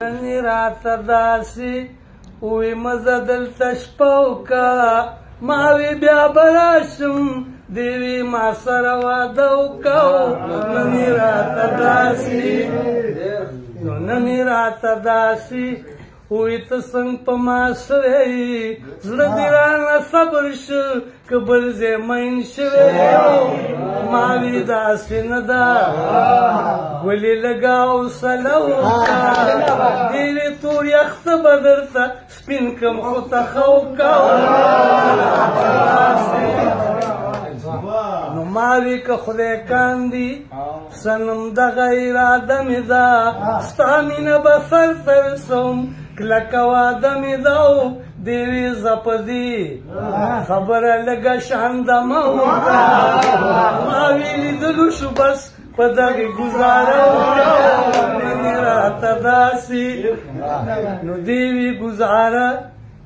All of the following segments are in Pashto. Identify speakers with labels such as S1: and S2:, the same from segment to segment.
S1: نن راته داسې وی مزه دلته شپه وکړه ما وی بیا به راشم دی وی ما سره واده وکړو نن راته داسې نو نن راته داسې وی ته څنګه په ما سوی زړه دې رانه صبر شو که بل ځای مین شوی ما وی داسې نه ده ولې لږه حوصله وکړه دې وی تور یخته به درته سپین کړم خو ته ښه وکړه نو ما وی که خدای کاندي صنم دغه اراده مې ده ستا مینه به سر ته رسوم کلکه واده مې ده دې وی زه په دې خبره لږه شاندمه وکړه ما وی لیدلو شو بس په دغې ګزاره وکړه نن راته داسې نو دې وی ګزاره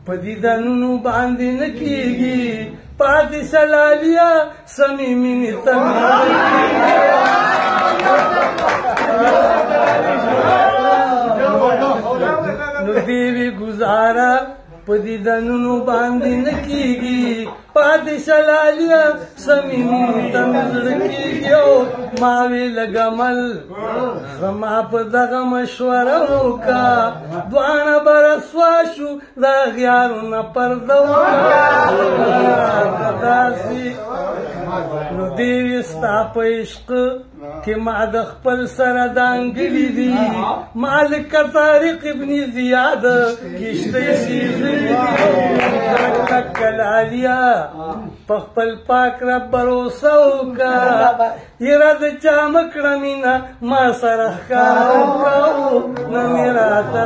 S1: په دیدنونو باندې نه کېږي پاتې سلالیا سمې مینې ته نو دې وی ګزاره په دیدنونو باندې نه کېږي پاتې سلالیا سمې مینې ته مې زړه کېږي ما وی لږه مل زما په دغه مشوره وکړه دواړه به رسوا شو د اغیارو نه پرده وکړه داسې نو دې وی ستا په عشق کې ما د خپل سره دانګلي دي ما لکه طارق ابن زیاد کشتۍ سیزلي دي کلالیا په خپل پاک رب بروسه وکړه یره د چا مه کړه مینه ما سره ښکاره وکړه نن یې راته